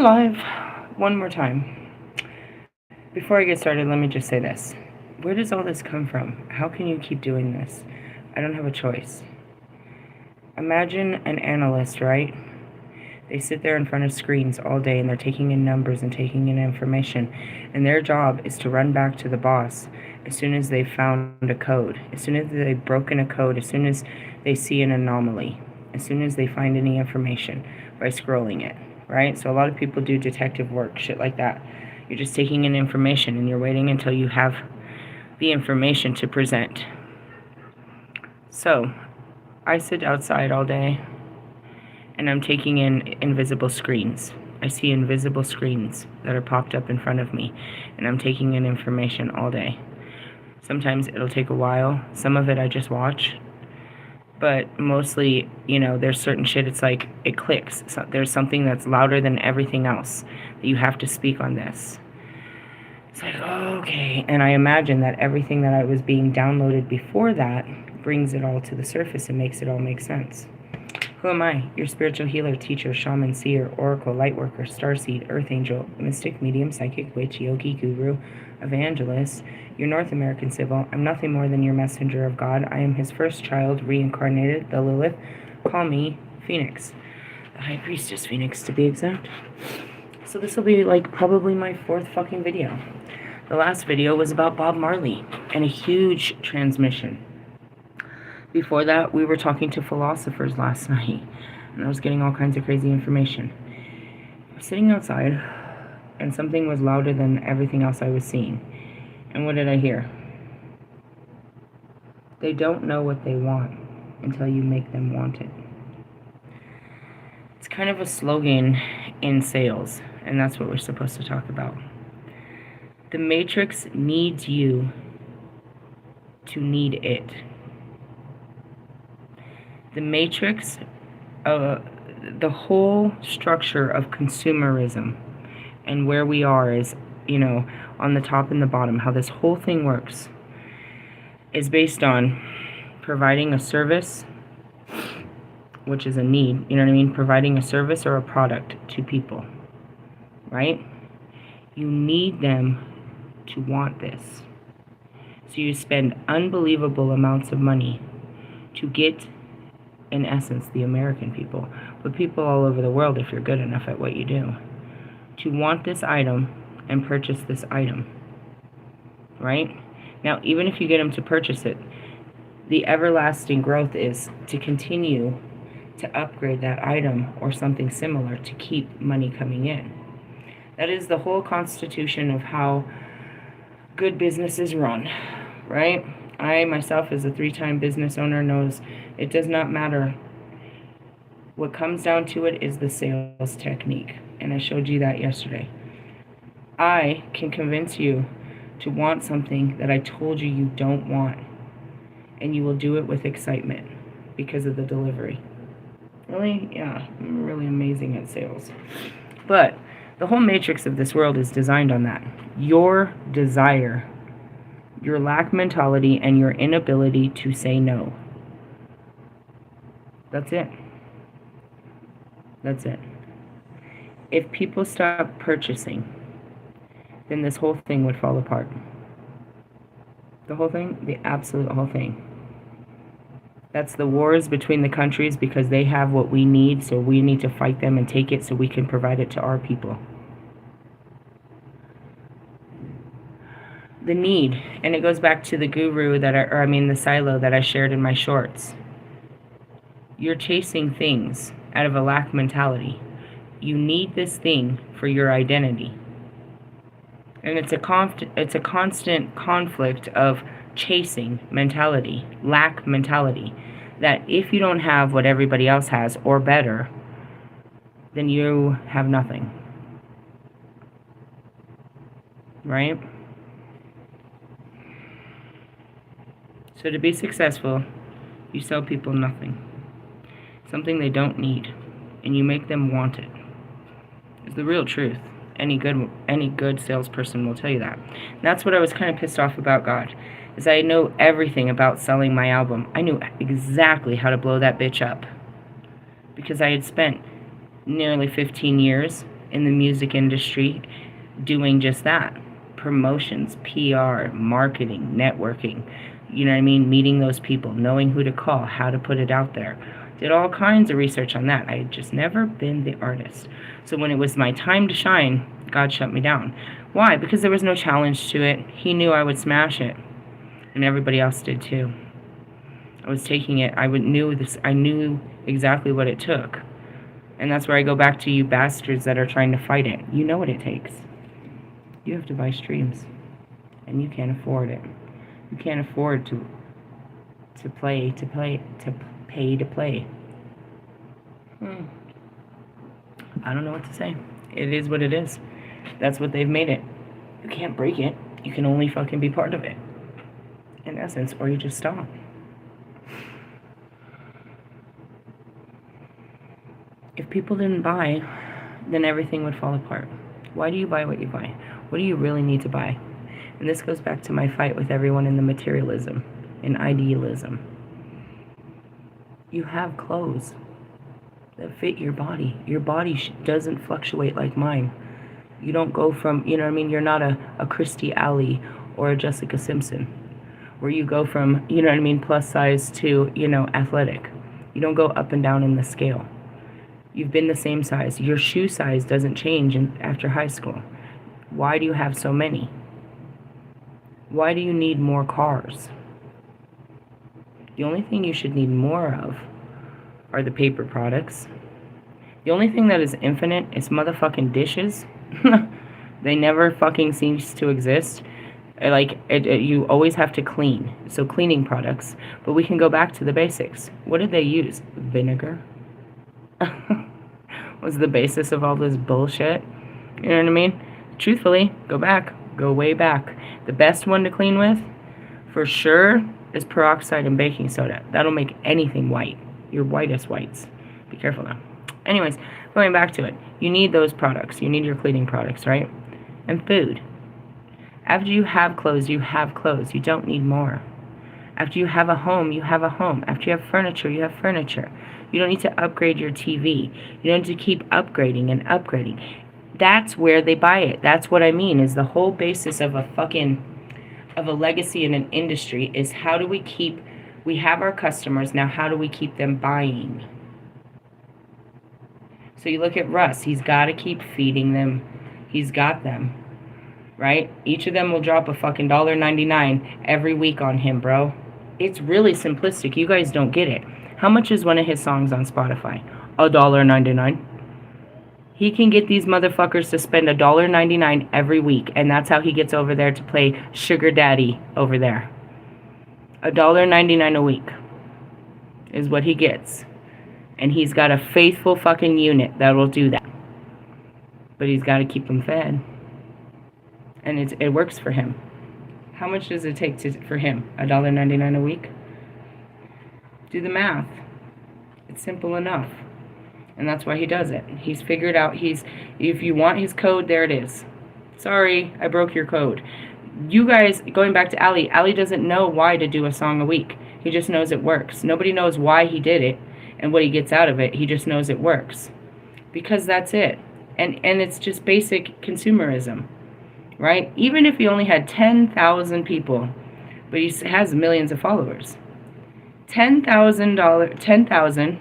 live one more time. Before I get started, let me just say this. Where does all this come from? How can you keep doing this? I don't have a choice. Imagine an analyst, right? They sit there in front of screens all day and they're taking in numbers and taking in information. And their job is to run back to the boss as soon as they've found a code, as soon as they've broken a code, as soon as they see an anomaly, as soon as they find any information by scrolling it, right? So a lot of people do detective work, shit like that. You're just taking in information and you're waiting until you have the information to present. So I sit outside all day and I'm taking in invisible screens. I see invisible screens that are popped up in front of me, and I'm taking in information all day. Sometimes it'll take a while. Some of it I just watch. But mostly, there's certain shit, it's like, it clicks. So there's something that's louder than everything else that you have to speak on this. It's like, oh, okay. And I imagine that everything that I was being downloaded before that brings it all to the surface and makes it all make sense. Who am I? Your spiritual healer, teacher, shaman, seer, oracle, lightworker, starseed, earth angel, mystic, medium, psychic, witch, yogi, guru, evangelist, your North American Sybil. I'm nothing more than your messenger of God. I am his first child, reincarnated, the Lilith. Call me Phoenix. The High Priestess Phoenix, to be exact. So this will be like probably my fourth fucking video. The last video was about Bob Marley and a huge transmission. Before that, we were talking to philosophers last night, and I was getting all kinds of crazy information. I was sitting outside, and something was louder than everything else I was seeing. And what did I hear? They don't know what they want until you make them want it. It's kind of a slogan in sales, and that's what we're supposed to talk about. The Matrix needs you to need it. The Matrix, the whole structure of consumerism and where we are is, on the top and the bottom, how this whole thing works is based on providing a service, which is a need, providing a service or a product to people, right? You need them to want this. So you spend unbelievable amounts of money to get, in essence, the American people, but people all over the world, if you're good enough at what you do, to want this item and purchase this item, right? Now, even if you get them to purchase it, the everlasting growth is to continue to upgrade that item or something similar to keep money coming in. That is the whole constitution of how good businesses run, right? I myself, as a 3-time business owner, knows it does not matter. What comes down to it is the sales technique, and I showed you that yesterday. I can convince you to want something that I told you you don't want, and you will do it with excitement because of the delivery. Really? Yeah, I'm really amazing at sales. But the whole matrix of this world is designed on that. Your desire, your lack mentality, and your inability to say no. That's it. That's it. If people stop purchasing, then this whole thing would fall apart. The whole thing, the absolute whole thing. That's the wars between the countries because they have what we need, so we need to fight them and take it so we can provide it to our people. The need, and it goes back to the guru the silo that I shared in my shorts. You're chasing things out of a lack mentality. You need this thing for your identity. And it's a constant conflict of chasing mentality, lack mentality, that if you don't have what everybody else has or better, then you have nothing. Right? So to be successful, you sell people nothing. Something they don't need, and you make them want it. It's the real truth. Any good salesperson will tell you that. And that's what I was kind of pissed off about God, is I know everything about selling my album. I knew exactly how to blow that bitch up, because I had spent nearly 15 years in the music industry doing just that. Promotions, PR, marketing, networking, you know what I mean? Meeting those people, knowing who to call, how to put it out there. Did all kinds of research on that. I had just never been the artist. So when it was my time to shine, God shut me down. Why? Because there was no challenge to it. He knew I would smash it. And everybody else did too. I was taking it. I knew exactly what it took. And that's where I go back to you bastards that are trying to fight it. You know what it takes. You have to buy streams. And you can't afford it. You can't afford to pay to play. I don't know what to say. It is what it is. That's what they've made it. You can't break it. You can only fucking be part of it. In essence, or you just stop. If people didn't buy, then everything would fall apart. Why do you buy what you buy? What do you really need to buy? And this goes back to my fight with everyone in the materialism, in idealism. You have clothes that fit your body. Your body doesn't fluctuate like mine. You don't go from, you know what I mean? You're not a Christy Alley or a Jessica Simpson, where you go from, you know what I mean, plus size to, you know, athletic. You don't go up and down in the scale. You've been the same size. Your shoe size doesn't change after high school. Why do you have so many? Why do you need more cars? The only thing you should need more of are the paper products. The only thing that is infinite is motherfucking dishes. They never fucking cease to exist. You always have to clean. So cleaning products. But we can go back to the basics. What did they use? Vinegar. Was the basis of all this bullshit. You know what I mean? Truthfully, go back. Go way back. The best one to clean with, for sure, is peroxide and baking soda. That'll make anything white. Your whitest whites. Be careful now. Anyways, going back to it. You need those products. You need your cleaning products, right? And food. After you have clothes, you have clothes. You don't need more. After you have a home, you have a home. After you have furniture, you have furniture. You don't need to upgrade your TV. You don't need to keep upgrading and upgrading. That's where they buy it. That's what I mean, is the whole basis of a legacy in an industry is how do we have our customers, now how do we keep them buying? So you look at Russ, he's got to keep feeding them. He's got them, right? Each of them will drop a fucking $1.99 every week on him, bro. It's really simplistic. You guys don't get it. How much is one of his songs on Spotify? $1.99. He can get these motherfuckers to spend $1.99 every week, and that's how he gets over there to play Sugar Daddy over there. $1.99 a week is what he gets. And he's got a faithful fucking unit that will do that. But he's got to keep them fed. And it works for him. How much does it take for him? $1.99 a week? Do the math. It's simple enough. And that's why he does it. He's figured out, if you want his code, there it is. Sorry, I broke your code. You guys, going back to Ali doesn't know why to do a song a week. He just knows it works. Nobody knows why he did it and what he gets out of it. He just knows it works. Because that's it. And it's just basic consumerism. Right? Even if he only had 10,000 people, but he has millions of followers. $10,000,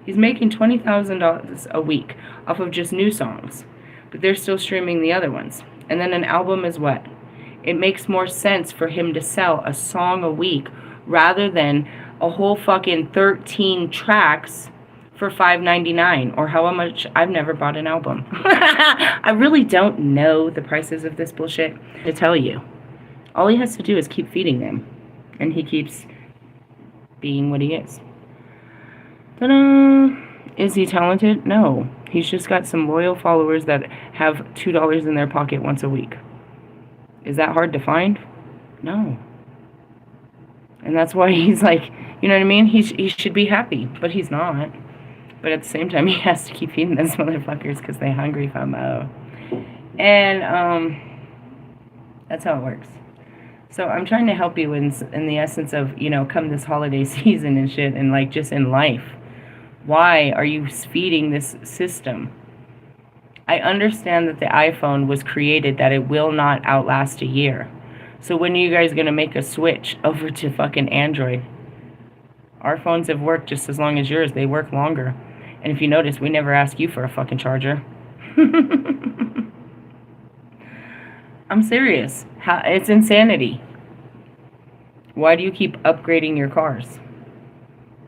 he's making $20,000 a week off of just new songs. But they're still streaming the other ones. And then an album is what? It makes more sense for him to sell a song a week rather than a whole fucking 13 tracks for $5.99 or how much. I've never bought an album. I really don't know the prices of this bullshit to tell you. All he has to do is keep feeding them. And he keeps being what he is. Ta-da! Is he talented? No. He's just got some loyal followers that have $2 in their pocket once a week. Is that hard to find? No. And that's why he's like, you know what I mean? He should be happy, but he's not. But at the same time, he has to keep feeding those motherfuckers because they're hungry for mo. And that's how it works. So I'm trying to help you in the essence of, you know, come this holiday season and shit, and like just in life. Why are you feeding this system? I understand that the iPhone was created that it will not outlast a year. So when are you guys going to make a switch over to fucking Android? Our phones have worked just as long as yours. They work longer. And if you notice, we never ask you for a fucking charger. I'm serious. It's insanity. Why do you keep upgrading your cars?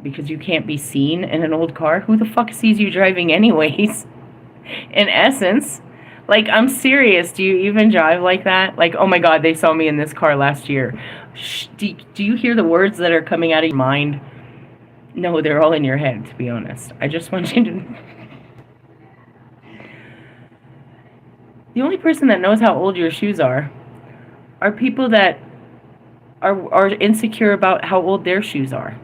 Because you can't be seen in an old car? Who the fuck sees you driving anyways? In essence. Like, I'm serious. Do you even drive like that? Like, oh my god, they saw me in this car last year. Do you hear the words that are coming out of your mind? No, they're all in your head, to be honest. I just want you to... The only person that knows how old your shoes are people that are insecure about how old their shoes are.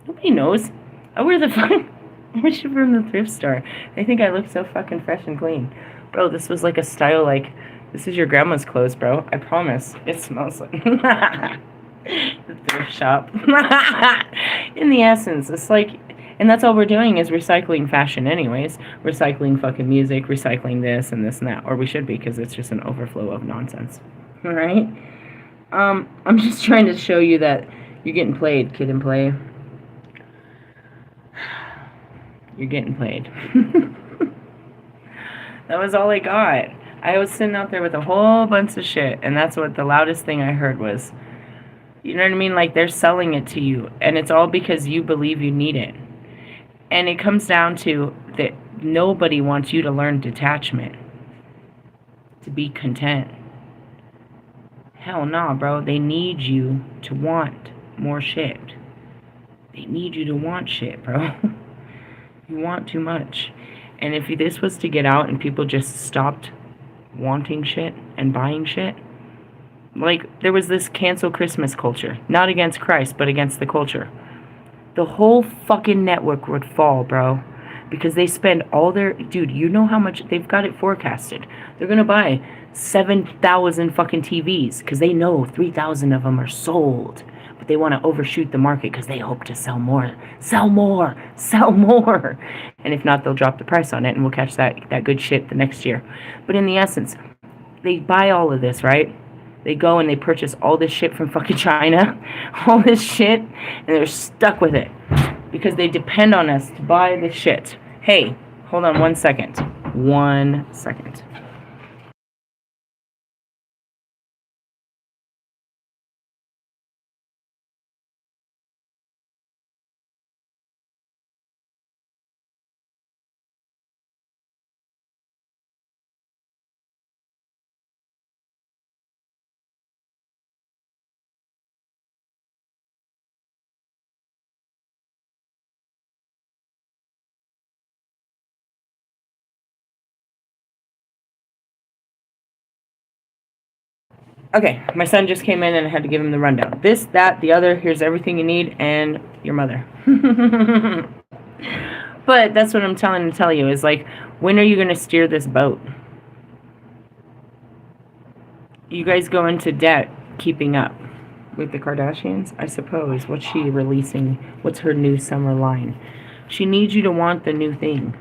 Nobody knows. I wear the fucking... I wish it from the thrift store. They think I look so fucking fresh and clean. Bro, this was like a style, like, this is your grandma's clothes, bro. I promise. It smells like... the thrift shop. In the essence, it's like... And that's all we're doing is recycling fashion anyways. Recycling fucking music, recycling this and that. Or we should be, because it's just an overflow of nonsense. Alright? I'm just trying to show you that you're getting played, kid and play. You're getting played. That was all I got. I was sitting out there with a whole bunch of shit, and that's what the loudest thing I heard was. You know what I mean? Like, they're selling it to you, and it's all because you believe you need it. And it comes down to that nobody wants you to learn detachment, to be content. Hell nah, bro. They need you to want more shit. They need you to want shit, bro. You want too much. And if this was to get out and people just stopped wanting shit and buying shit, like, there was this cancel Christmas culture. Not against Christ, but against the culture. The whole fucking network would fall, bro. Because they spend all their... Dude, you know how much... They've got it forecasted. They're gonna buy 7,000 fucking TVs. Because they know 3,000 of them are sold. But they want to overshoot the market because they hope to sell more. Sell more! Sell more! And if not, they'll drop the price on it and we'll catch that good shit the next year. But in the essence, they buy all of this, right? They go and they purchase all this shit from fucking China. All this shit. And they're stuck with it. Because they depend on us to buy this shit. Hey, hold on 1 second. 1 second. Okay, my son just came in and I had to give him the rundown. This, that, the other, here's everything you need, and your mother. But that's what I'm trying to tell you, is like, when are you going to steer this boat? You guys go into debt keeping up with the Kardashians, I suppose. What's she releasing? What's her new summer line? She needs you to want the new thing.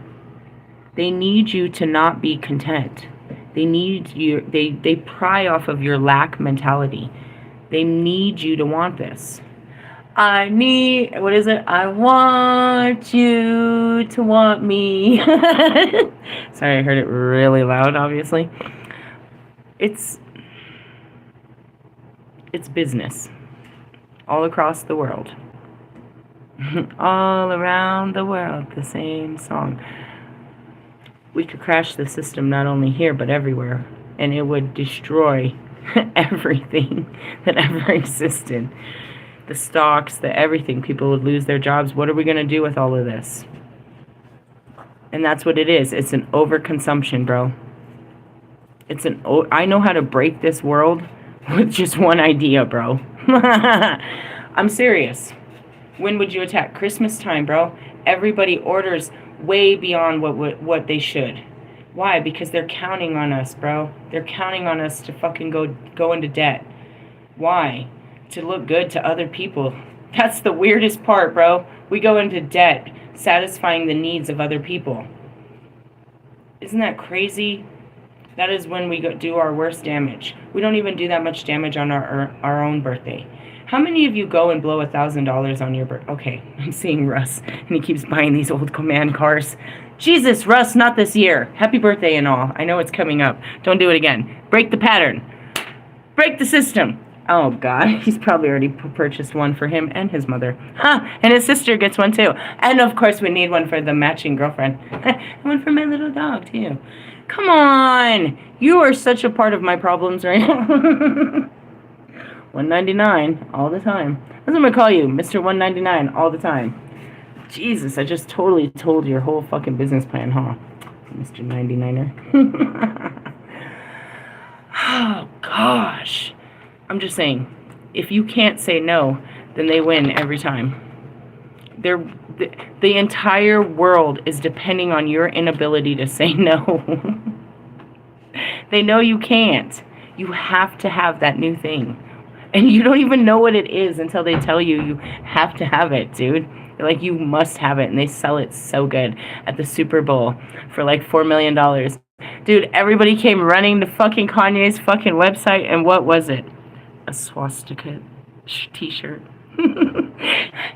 They need you to not be content. They need you, they pry off of your lack mentality. They need you to want this. I need, what is it? I want you to want me. Sorry, I heard it really loud, obviously. It's business. All across the world. All around the world, the same song. We could crash the system not only here, but everywhere. And it would destroy everything that ever existed. The stocks, the everything. People would lose their jobs. What are we going to do with all of this? And that's what it is. It's an overconsumption, bro. I know how to break this world with just one idea, bro. I'm serious. When would you attack? Christmas time, bro. Everybody orders way beyond what they should. Why? Because they're counting on us, bro. They're counting on us to fucking go into debt. Why? To look good to other people. That's the weirdest part, bro. We go into debt, satisfying the needs of other people. Isn't that crazy? That is when we do our worst damage. We don't even do that much damage on our own birthday. How many of you go and blow $1,000 on your birthday? Okay, I'm seeing Russ, and he keeps buying these old command cars. Jesus, Russ, not this year. Happy birthday and all. I know it's coming up. Don't do it again. Break the pattern. Break the system. Oh, God. He's probably already purchased one for him and his mother. Huh. And his sister gets one, too. And, of course, we need one for the matching girlfriend. One for my little dog, too. Come on. You are such a part of my problems right now. $1.99 all the time. That's what I'm going to call you, Mr. $1.99 all the time. Jesus, I just totally told your whole fucking business plan, huh? Mr. 99er. Oh, gosh. I'm just saying, if you can't say no, then they win every time. The entire world is depending on your inability to say no. They know you can't. You have to have that new thing. And you don't even know what it is until they tell you you have to have it, dude. They're like, you must have it. And they sell it so good at the Super Bowl for like $4 million. Dude, everybody came running to fucking Kanye's fucking website. And what was it? A swastika t-shirt.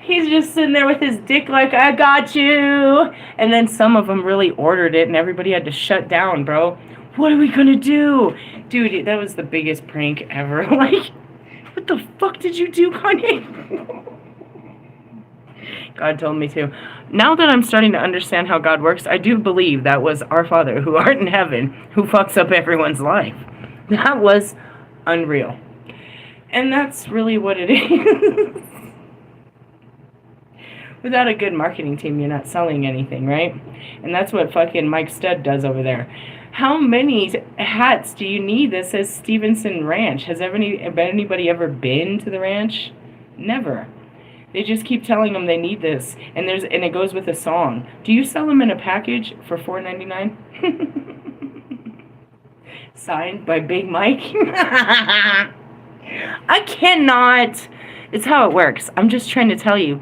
He's just sitting there with his dick like, I got you. And then some of them really ordered it and everybody had to shut down, bro. What are we gonna do? Dude, that was the biggest prank ever. Like, what the fuck did you do, Kanye? God told me to. Now that I'm starting to understand how God works, I do believe that was our Father who art in heaven who fucks up everyone's life. That was unreal. And that's really what it is. Without a good marketing team, you're not selling anything, right? And that's what fucking Mike Stud does over there. How many hats do you need that says Stevenson Ranch? Has anybody ever been to the ranch? Never. They just keep telling them they need this, and it goes with a song. Do you sell them in a package for $4.99? Signed by Big Mike. I cannot. It's how it works. I'm just trying to tell you.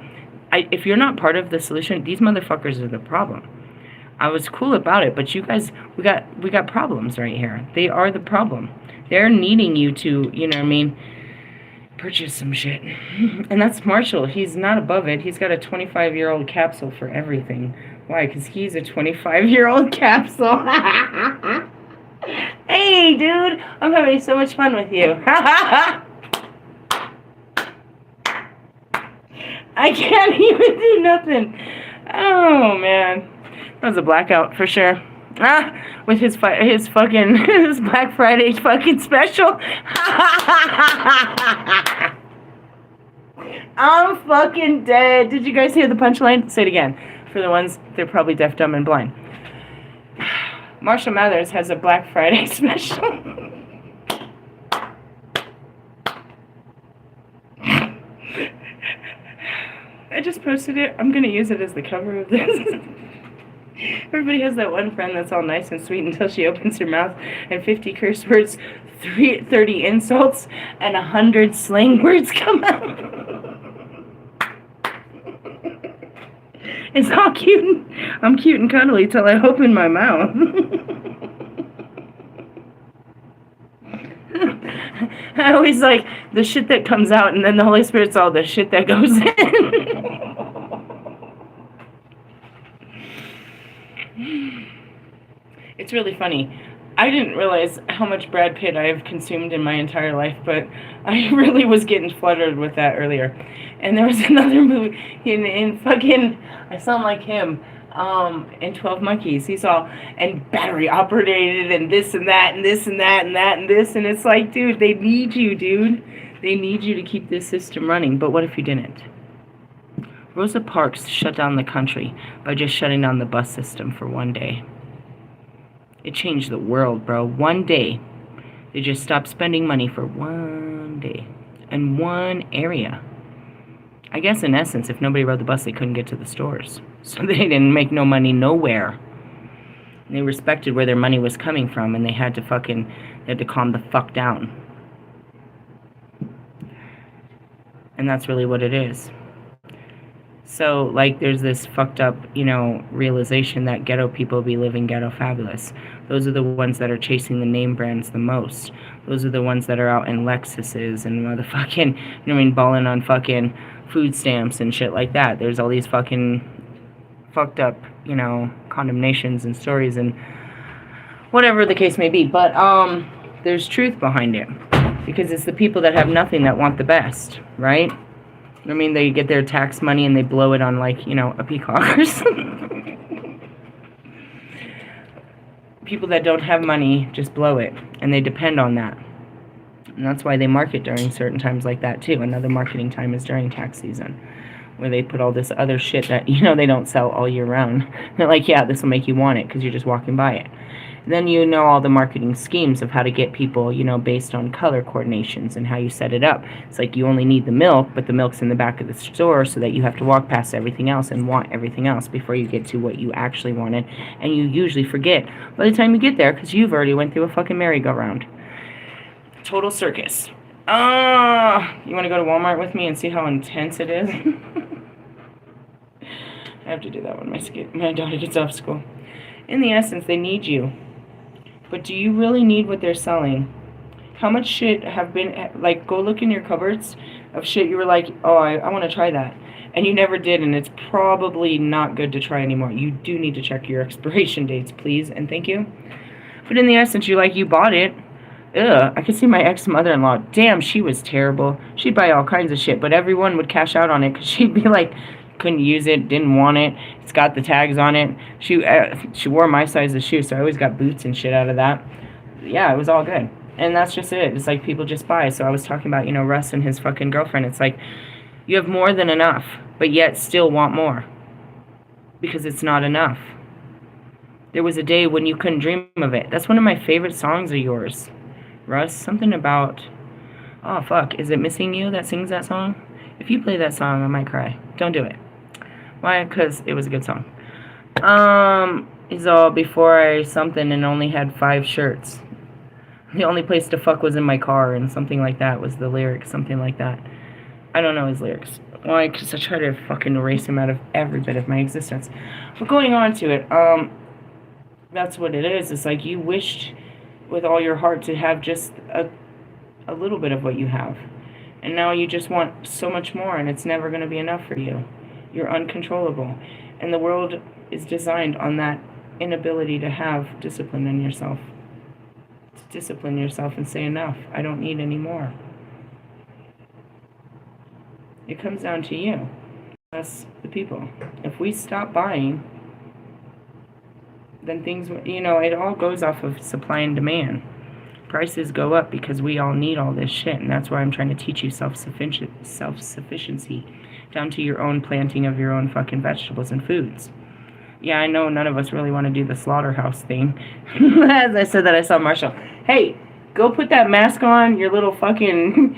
If you're not part of the solution, these motherfuckers are the problem. I was cool about it, but you guys, we got problems right here. They are the problem. They're needing you to, you know what I mean, purchase some shit. And that's Marshall. He's not above it. He's got a 25-year-old capsule for everything. Why? Because he's a 25-year-old capsule. Hey, dude, I'm having so much fun with you. I can't even do nothing. Oh, man. That was a blackout for sure. With his fucking his Black Friday fucking special. I'm fucking dead. Did you guys hear the punchline? Say it again. For the ones, they're probably deaf, dumb, and blind. Marshall Mathers has a Black Friday special. I just posted it. I'm going to use it as the cover of this. Everybody has that one friend that's all nice and sweet until she opens her mouth and 50 curse words, 30 insults, and 100 slang words come out. It's all cute. I'm cute and cuddly till I open my mouth. I always like the shit that comes out, and then the Holy Spirit's all the shit that goes in. It's really funny. I didn't realize how much Brad Pitt I have consumed in my entire life, but I really was getting fluttered with that earlier. And there was another movie in fucking, I sound like him, in 12 Monkeys. He's all, and battery operated, and this and that, and this and that, and that and this. And it's like, dude, they need you, dude. They need you to keep this system running. But what if you didn't? Rosa Parks shut down the country by just shutting down the bus system for one day. It changed the world, bro. One day. They just stopped spending money for one day. In one area. I guess in essence, if nobody rode the bus, they couldn't get to the stores. So they didn't make no money nowhere. They respected where their money was coming from, and they had to calm the fuck down. And that's really what it is. So, like, there's this fucked up, realization that ghetto people be living ghetto fabulous. Those are the ones that are chasing the name brands the most. Those are the ones that are out in Lexuses and motherfucking, balling on fucking food stamps and shit like that. There's all these fucking fucked up, condemnations and stories and whatever the case may be. But, there's truth behind it. Because it's the people that have nothing that want the best, right? They get their tax money and they blow it on, like, a peacock or something. People that don't have money just blow it, and they depend on that. And that's why they market during certain times like that, too. Another marketing time is during tax season, where they put all this other shit that, they don't sell all year round. They're like, yeah, this will make you want it because you're just walking by it. Then all the marketing schemes of how to get people, based on color coordinations and how you set it up. It's like you only need the milk, but the milk's in the back of the store so that you have to walk past everything else and want everything else before you get to what you actually wanted. And you usually forget by the time you get there because you've already went through a fucking merry-go-round. Total circus. You want to go to Walmart with me and see how intense it is? I have to do that when my daughter gets off school. In the essence, they need you. But do you really need what they're selling? How much shit have been, like, go look in your cupboards of shit you were like, oh, I want to try that. And you never did, and it's probably not good to try anymore. You do need to check your expiration dates, please, and thank you. But in the essence, you bought it. Ugh, I could see my ex-mother-in-law. Damn, she was terrible. She'd buy all kinds of shit, but everyone would cash out on it because she'd be like, couldn't use it, didn't want it. It's got the tags on it. She wore my size of shoe, so I always got boots and shit out of that. Yeah, it was all good. And that's just it. It's like people just buy. So I was talking about, Russ and his fucking girlfriend. It's like you have more than enough, but yet still want more because it's not enough. There was a day when you couldn't dream of it. That's one of my favorite songs of yours, Russ. Something about, oh, fuck, is it Missing You that sings that song? If you play that song, I might cry. Don't do it. Why? Because it was a good song. He's all, before I something and only had 5 shirts. The only place to fuck was in my car, and something like that was the lyrics, something like that. I don't know his lyrics. Why? Because I try to fucking erase him out of every bit of my existence. But going on to it, that's what it is. It's like you wished with all your heart to have just a little bit of what you have. And now you just want so much more, and it's never going to be enough for you. You're uncontrollable. And the world is designed on that inability to have discipline in yourself. To discipline yourself and say, enough, I don't need any more. It comes down to you. Us, the people. If we stop buying, then things, it all goes off of supply and demand. Prices go up because we all need all this shit, and that's why I'm trying to teach you self-sufficiency down to your own planting of your own fucking vegetables and foods. Yeah, I know none of us really want to do the slaughterhouse thing. As I said that, I saw Marshall. Hey, go put that mask on, your little fucking,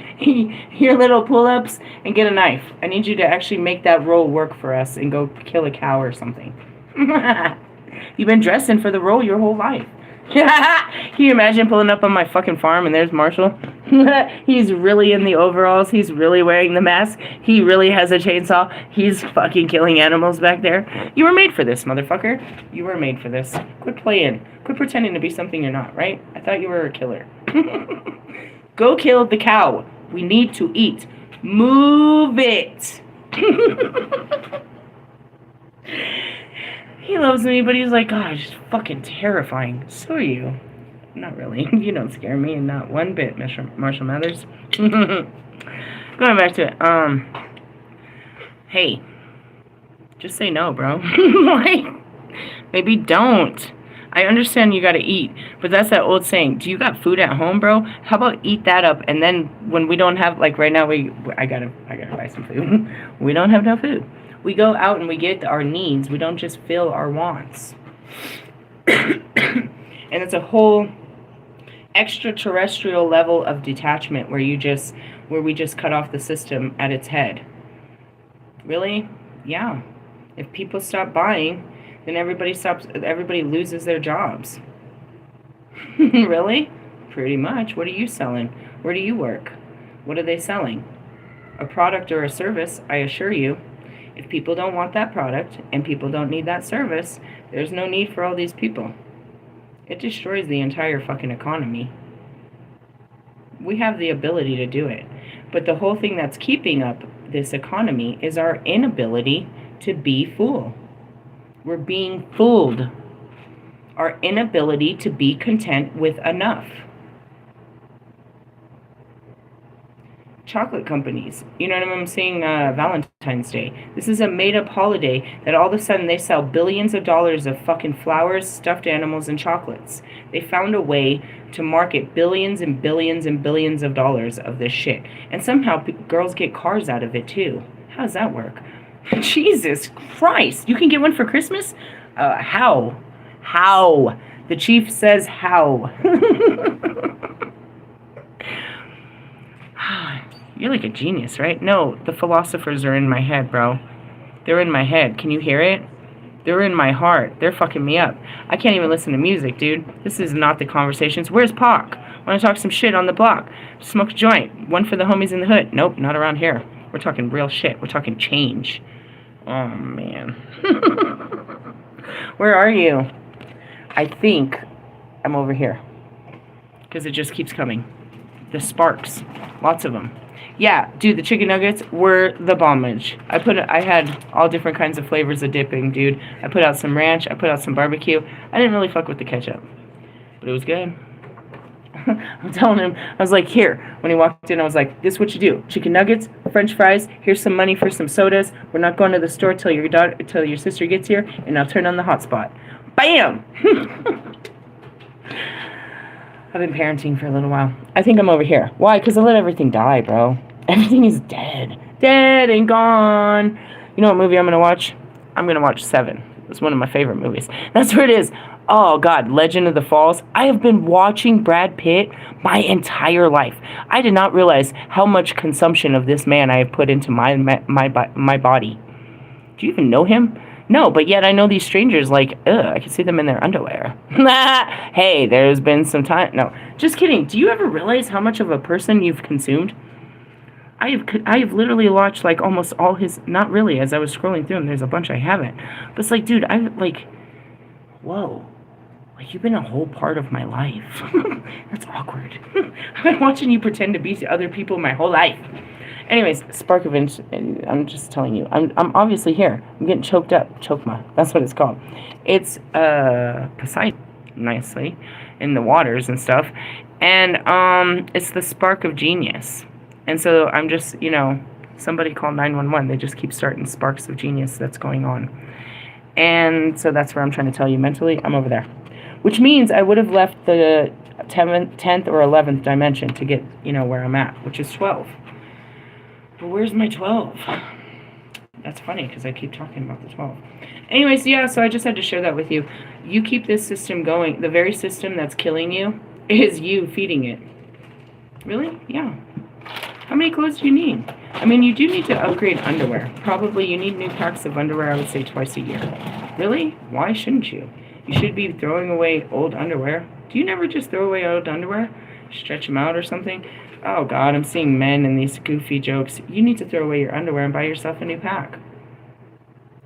your little pull-ups, and get a knife. I need you to actually make that role work for us and go kill a cow or something. You've been dressing for the role your whole life. Can you imagine pulling up on my fucking farm and there's Marshall? He's really in the overalls. He's really wearing the mask. He really has a chainsaw. He's fucking killing animals back there. You were made for this, motherfucker. You were made for this. Quit playing. Quit pretending to be something you're not, right? I thought you were a killer. Go kill the cow. We need to eat. Move it. He loves me, but he's like, God, it's fucking terrifying. So are you. Not really. You don't scare me, and not one bit, Marshall Mathers. Going back to it. Hey, just say no, bro. Like, maybe don't. I understand you gotta eat, but that's that old saying. Do you got food at home, bro? How about eat that up, and then when we don't have, like right now, I gotta buy some food. We don't have no food. We go out and we get our needs. We don't just fill our wants. And it's a whole extraterrestrial level of detachment where we just cut off the system at its head. Really? Yeah. If people stop buying, then everybody loses their jobs. Really? Pretty much. What are you selling? Where do you work? What are they selling? A product or a service, I assure you. If people don't want that product and people don't need that service, there's no need for all these people. It destroys the entire fucking economy. We have the ability to do it. But the whole thing that's keeping up this economy is our inability to be fooled. We're being fooled. Our inability to be content with enough. Chocolate companies, you know what I'm saying, Valentine's Day. This is a made-up holiday that all of a sudden they sell billions of dollars of fucking flowers, stuffed animals, and chocolates. They found a way to market billions and billions and billions of dollars of this shit. And somehow girls get cars out of it too. How does that work? Jesus Christ. You can get one for Christmas? How? How? The chief says how. You're like a genius, right? No, the philosophers are in my head, bro. They're in my head. Can you hear it? They're in my heart. They're fucking me up. I can't even listen to music, dude. This is not the conversations. Where's Pac? Want to talk some shit on the block? Smoke a joint. One for the homies in the hood. Nope, not around here. We're talking real shit. We're talking change. Oh, man. Where are you? I think I'm over here. Because it just keeps coming. The sparks. Lots of them. Yeah, dude, the chicken nuggets were the bombage. I had all different kinds of flavors of dipping, dude. I put out some ranch. I put out some barbecue. I didn't really fuck with the ketchup. But it was good. I'm telling him, I was like, here. When he walked in, I was like, this is what you do. Chicken nuggets, french fries, here's some money for some sodas. We're not going to the store till your sister gets here, and I'll turn on the hotspot. Bam! I've been parenting for a little while. I think I'm over here. Why? Because I let everything die, bro. Everything is dead. Dead and gone. You know what movie I'm going to watch? I'm going to watch Seven. It's one of my favorite movies. That's where it is. Oh, God. Legend of the Falls. I have been watching Brad Pitt my entire life. I did not realize how much consumption of this man I have put into my body. Do you even know him? No, but yet I know these strangers like, I can see them in their underwear. Hey, there's been some time. No, just kidding. Do you ever realize how much of a person you've consumed? I have literally watched like almost all his, not really, as I was scrolling through them, there's a bunch I haven't. But it's like, dude, whoa. Like, you've been a whole part of my life. That's awkward. I've been watching you pretend to be other people my whole life. Anyways, spark of I'm just telling you. I'm obviously here. I'm getting choked up. Chokma. That's what it's called. It's Poseidon, nicely, in the waters and stuff. And it's the spark of genius. And so I'm just, somebody call 911. They just keep starting sparks of genius that's going on. And so that's where I'm trying to tell you mentally. I'm over there. Which means I would have left the 10th or 11th dimension to get, where I'm at, which is 12. But where's my 12? That's funny because I keep talking about the 12. Anyways, yeah, so I just had to share that with you. You keep this system going. The very system that's killing you is you feeding it. Really? Yeah. How many clothes do you need? I mean, you do need to upgrade underwear. Probably you need new packs of underwear, I would say, twice a year. Really? Why shouldn't you? You should be throwing away old underwear. Do you never just throw away old underwear? Stretch them out or something? Oh, God, I'm seeing men in these goofy jokes. You need to throw away your underwear and buy yourself a new pack.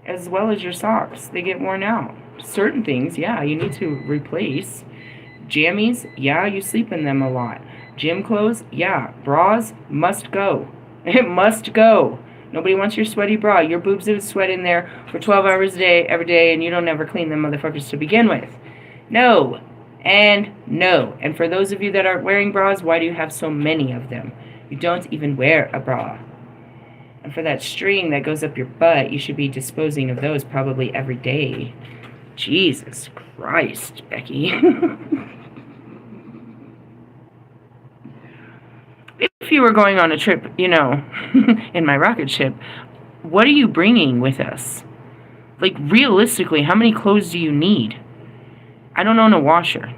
As well as your socks. They get worn out. Certain things, yeah, you need to replace. Jammies, yeah, you sleep in them a lot. Gym clothes, yeah. Bras, must go. It must go. Nobody wants your sweaty bra. Your boobs have sweat in there for 12 hours a day, every day, and you don't ever clean them motherfuckers to begin with. No. And no. And for those of you that aren't wearing bras, why do you have so many of them? You don't even wear a bra. And for that string that goes up your butt, you should be disposing of those probably every day. Jesus Christ, Becky. If you were going on a trip, in my rocket ship, what are you bringing with us? Like, realistically, how many clothes do you need? I don't own a washer.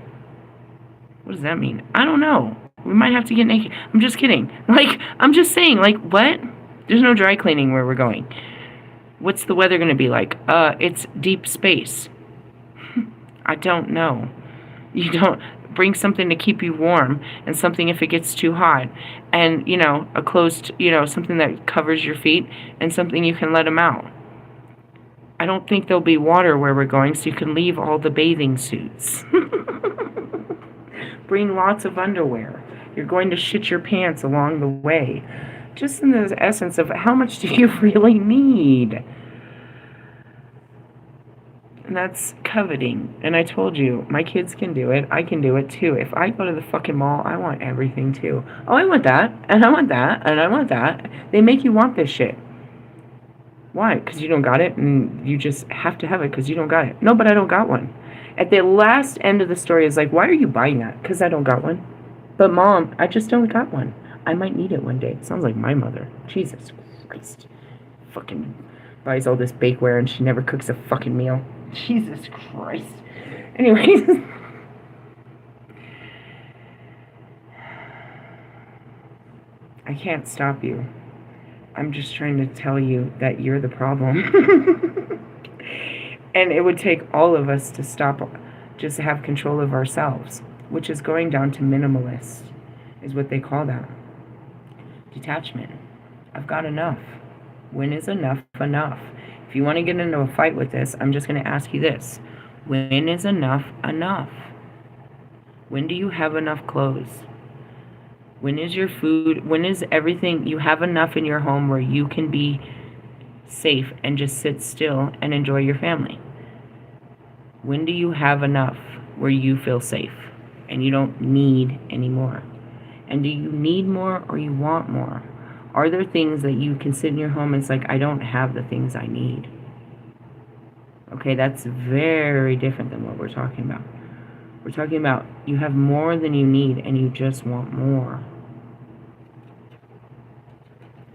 What does that mean? I don't know. We might have to get naked. I'm just kidding. I'm just saying, what? There's no dry cleaning where we're going. What's the weather going to be like? It's deep space. I don't know. You don't bring something to keep you warm and something if it gets too hot. And, a closed, something that covers your feet and something you can let them out. I don't think there'll be water where we're going, so you can leave all the bathing suits. Bring lots of underwear. You're going to shit your pants along the way. Just in the essence of how much do you really need? And that's coveting. And I told you, my kids can do it. I can do it too. If I go to the fucking mall, I want everything too. Oh, I want that, and I want that, and I want that. They make you want this shit. Why? Because you don't got it, and you just have to have it because you don't got it. No, but I don't got one. At the last end of the story is like, why are you buying that? Because I don't got one. But Mom, I just don't got one. I might need it one day. It sounds like my mother. Jesus Christ. Fucking buys all this bakeware and she never cooks a fucking meal. Jesus Christ. Anyways. I can't stop you. I'm just trying to tell you that you're the problem. And it would take all of us to stop, just to have control of ourselves, which is going down to minimalist, is what they call that. Detachment. I've got enough. When is enough enough? If you want to get into a fight with this, I'm just going to ask you this. When is enough enough? When do you have enough clothes? When is your food, when is everything, you have enough in your home where you can be safe and just sit still and enjoy your family? When do you have enough where you feel safe and you don't need any more? And do you need more or you want more? Are there things that you can sit in your home and it's like, I don't have the things I need? Okay, that's very different than what we're talking about. We're talking about you have more than you need and you just want more.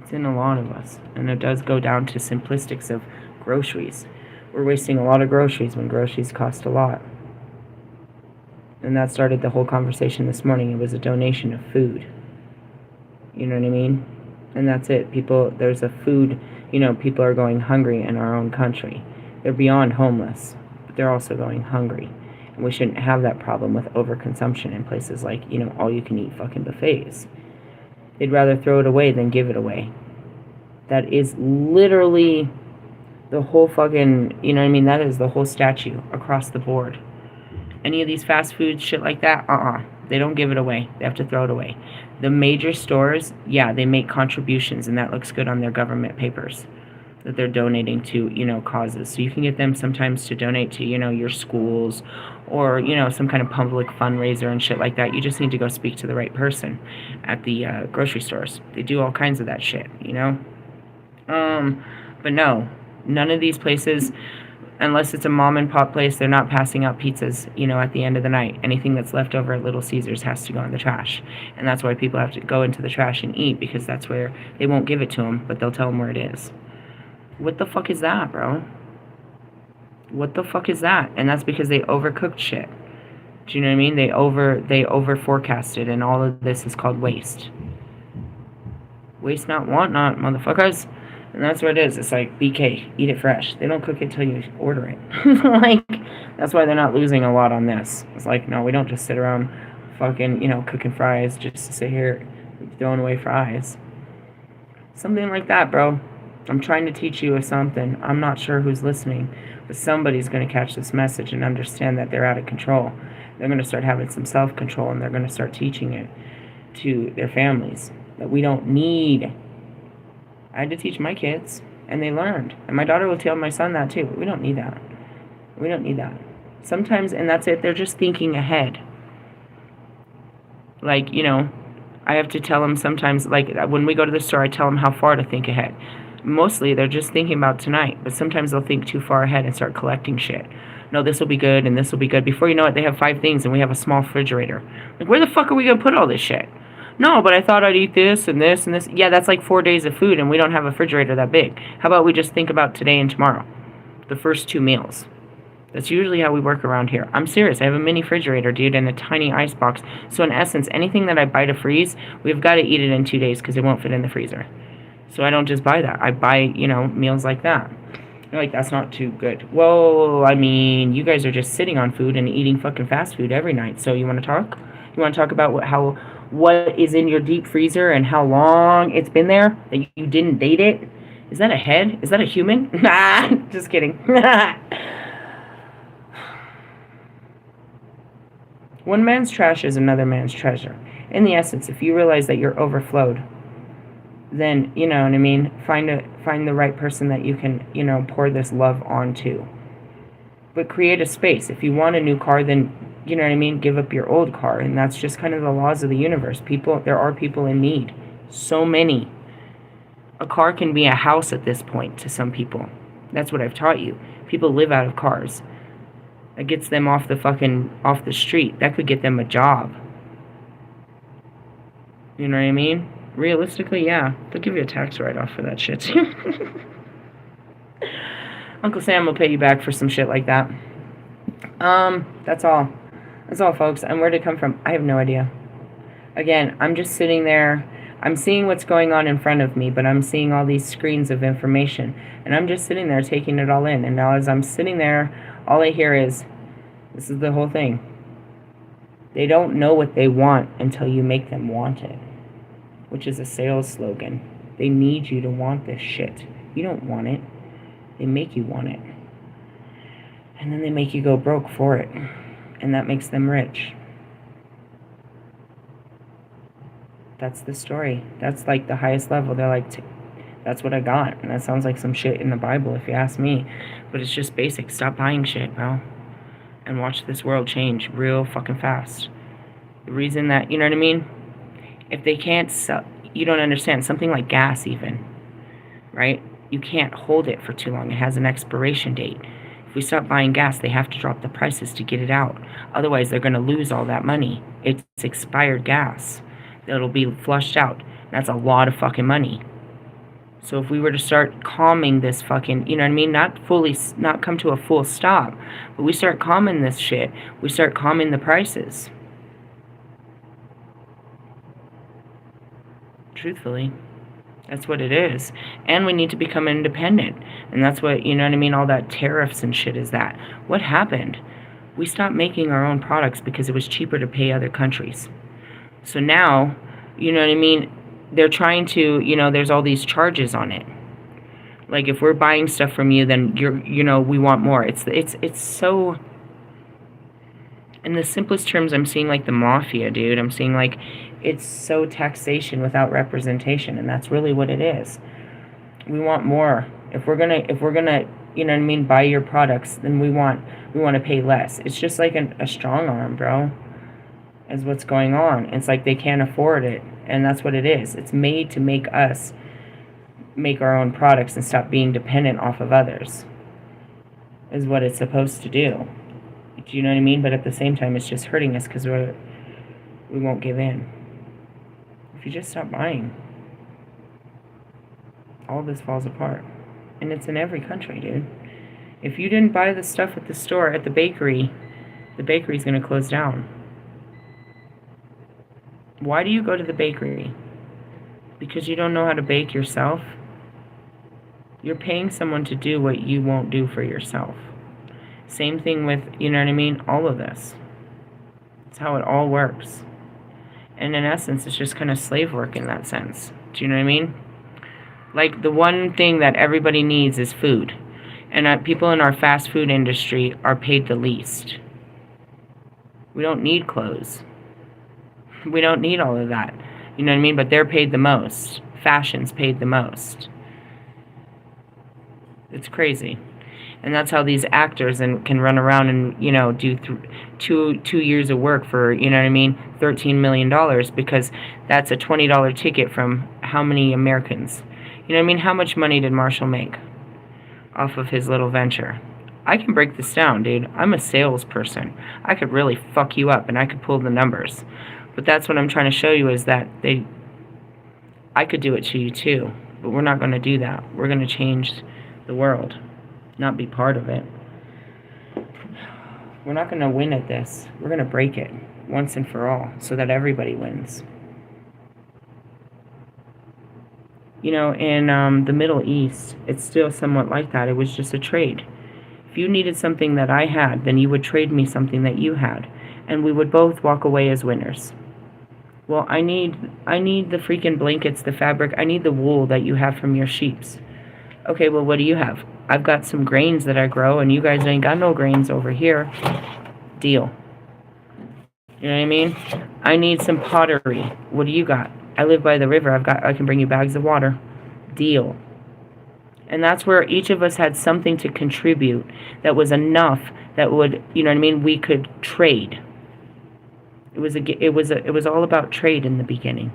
It's in a lot of us. And it does go down to simplistics of groceries. We're wasting a lot of groceries when groceries cost a lot. And that started the whole conversation this morning. It was a donation of food. You know what I mean? And that's it. People, there's a food, people are going hungry in our own country. They're beyond homeless, but they're also going hungry. And we shouldn't have that problem with overconsumption in places like, all you can eat fucking buffets. They'd rather throw it away than give it away. That is literally the whole fucking, that is the whole statue across the board. Any of these fast food shit like that, they don't give it away. They have to throw it away. The major stores, yeah, they make contributions, and that looks good on their government papers that they're donating to, causes. So you can get them sometimes to donate to, your schools or, some kind of public fundraiser and shit like that. You just need to go speak to the right person at the grocery stores. They do all kinds of that shit, But no, none of these places, unless it's a mom and pop place, they're not passing out pizzas, at the end of the night. Anything that's left over at Little Caesars has to go in the trash. And that's why people have to go into the trash and eat, because that's where they won't give it to them, but they'll tell them where it is. What the fuck is that, bro? What the fuck is that? And that's because they overcooked shit. Do you know what I mean? They over forecasted, and all of this is called waste. Waste not, want not, motherfuckers. And that's what it is. It's like, BK, eat it fresh. They don't cook it till you order it. That's why they're not losing a lot on this. It's like, no, we don't just sit around fucking, cooking fries just to sit here throwing away fries. Something like that, bro. I'm trying to teach you something. I'm not sure who's listening, but somebody's going to catch this message and understand that they're out of control. They're going to start having some self-control, and they're going to start teaching it to their families that we don't need. I had to teach my kids, and they learned. And my daughter will tell my son that too. We don't need that. We don't need that. Sometimes, and that's it, they're just thinking ahead. Like, I have to tell them sometimes, like when we go to the store, I tell them how far to think ahead. Mostly they're just thinking about tonight, but sometimes they'll think too far ahead and start collecting shit. No, this will be good, and this will be good. Before you know it, they have 5 things, and we have a small refrigerator. Like, where the fuck are we going to put all this shit? No, but I thought I'd eat this and this and this. Yeah, that's like 4 days of food, and we don't have a refrigerator that big. How about we just think about today and tomorrow? The first 2 meals. That's usually how we work around here. I'm serious. I have a mini refrigerator, dude, and a tiny ice box. So in essence, anything that I buy to freeze, we've got to eat it in 2 days because it won't fit in the freezer. So I don't just buy that. I buy, meals like that. You're like, that's not too good. Well, I mean, you guys are just sitting on food and eating fucking fast food every night. So you want to talk? You want to talk about what is in your deep freezer and how long it's been there, that you didn't date it? Is that a head? Is that a human? Nah, just kidding. One man's trash is another man's treasure. In the essence, if you realize that you're overflowed, then, you know what I mean, find the right person that you can, you know, pour this love onto. But create a space. If you want a new car, then, you know what I mean, give up your old car. And that's just kind of the laws of the universe. There are people in need. So many. A car can be a house at this point to some people. That's what I've taught you. People live out of cars. That gets them off the street. That could get them a job. You know what I mean? Realistically, yeah. They'll give you a tax write-off for that shit. Uncle Sam will pay you back for some shit like that. That's all. That's all, folks. And where'd it come from? I have no idea. Again, I'm just sitting there. I'm seeing what's going on in front of me, but I'm seeing all these screens of information. And I'm just sitting there taking it all in. And now as I'm sitting there, all I hear is, this is the whole thing. They don't know what they want until you make them want it, which is a sales slogan. They need you to want this shit. You don't want it. They make you want it. And then they make you go broke for it. And that makes them rich. That's the story. That's like the highest level. They're like, that's what I got. And that sounds like some shit in the Bible if you ask me. But it's just basic. Stop buying shit, bro. And watch this world change real fucking fast. The reason that, you know what I mean? If they can't sell, you don't understand. Something like gas even, right? You can't hold it for too long. It has an expiration date. If we stop buying gas, they have to drop the prices to get it out. Otherwise, they're going to lose all that money. It's expired gas. It'll be flushed out. That's a lot of fucking money. So if we were to start calming this fucking, you know what I mean? Not come to a full stop, but we start calming this shit. We start calming the prices. Truthfully. That's what it is. And we need to become independent. And that's what, you know what I mean, all that tariffs and shit is that. What happened? We stopped making our own products because it was cheaper to pay other countries. So now, you know what I mean, they're trying to, you know, there's all these charges on it. Like if we're buying stuff from you, then you know, we want more. It's so, in the simplest terms, I'm seeing like the mafia, dude. I'm seeing like, it's so taxation without representation, and that's really what it is. We want more. If we're gonna, you know what I mean, buy your products, then we want to pay less. It's just like a strong arm, bro. Is what's going on. It's like they can't afford it, and that's what it is. It's made to make us make our own products and stop being dependent off of others. Is what it's supposed to do. Do you know what I mean? But at the same time, it's just hurting us because we won't give in. If you just stop buying, all this falls apart. And it's in every country, dude. If you didn't buy the stuff at the store, at the bakery's going to close down. Why do you go to the bakery? Because you don't know how to bake yourself? You're paying someone to do what you won't do for yourself. Same thing with, you know what I mean, all of this. It's how it all works. And in essence, it's just kind of slave work in that sense. Do you know what I mean? Like, the one thing that everybody needs is food. And people in our fast food industry are paid the least. We don't need clothes. We don't need all of that. You know what I mean? But they're paid the most. Fashion's paid the most. It's crazy. And that's how these actors can run around and, you know, do two years of work for, you know what I mean, $13 million, because that's a $20 ticket from how many Americans? You know what I mean? How much money did Marshall make off of his little venture? I can break this down, dude. I'm a salesperson. I could really fuck you up and I could pull the numbers. But that's what I'm trying to show you is that I could do it to you too. But we're not going to do that. We're going to change the world, not be part of it. We're not going to win at this. We're going to break it once and for all so that everybody wins. You know, in the Middle East, it's still somewhat like that. It was just a trade. If you needed something that I had, then you would trade me something that you had. And we would both walk away as winners. Well, I need the freaking blankets, the fabric. I need the wool that you have from your sheeps. Okay, well, what do you have? I've got some grains that I grow, and you guys ain't got no grains over here. Deal. You know what I mean? I need some pottery. What do you got? I live by the river. I can bring you bags of water. Deal. And that's where each of us had something to contribute that was enough that would, you know what I mean, we could trade. It was all about trade in the beginning.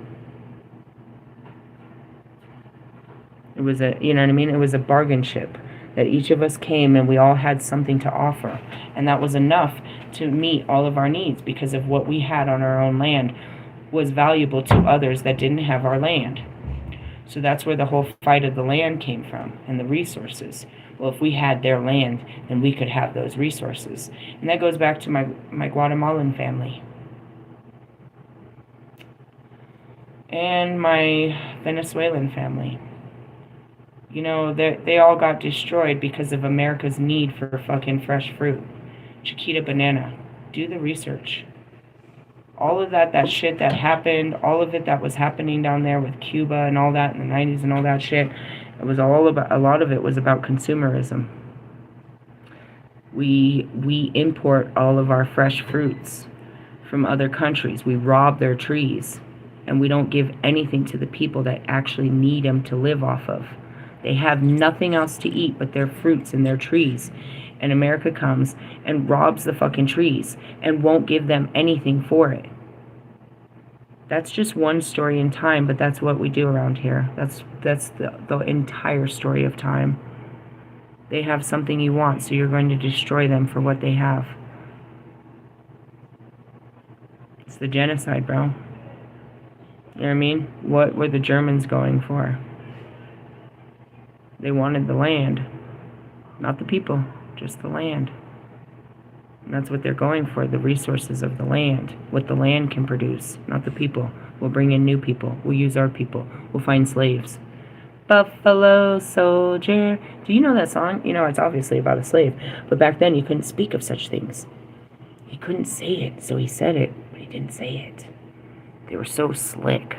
It was you know what I mean? It was a bargain ship that each of us came and we all had something to offer. And that was enough to meet all of our needs because of what we had on our own land was valuable to others that didn't have our land. So that's where the whole fight of the land came from and the resources. Well, if we had their land, then we could have those resources. And that goes back to my Guatemalan family. And my Venezuelan family. You know, they all got destroyed because of America's need for fucking fresh fruit. Chiquita banana. Do the research. All of that shit that happened, all of it that was happening down there with Cuba and all that in the 90s and all that shit, it was all about, a lot of it was about consumerism. We import all of our fresh fruits from other countries. We rob their trees, and we don't give anything to the people that actually need them to live off of. They have nothing else to eat but their fruits and their trees. And America comes and robs the fucking trees and won't give them anything for it. That's just one story in time, but that's what we do around here. That's the entire story of time. They have something you want, so you're going to destroy them for what they have. It's the genocide, bro. You know what I mean? What were the Germans going for? They wanted the land, not the people, just the land. And that's what they're going for, the resources of the land, what the land can produce, not the people. We'll bring in new people. We'll use our people. We'll find slaves. Buffalo soldier. Do you know that song? You know, it's obviously about a slave. But back then, you couldn't speak of such things. He couldn't say it, so he said it, but he didn't say it. They were so slick.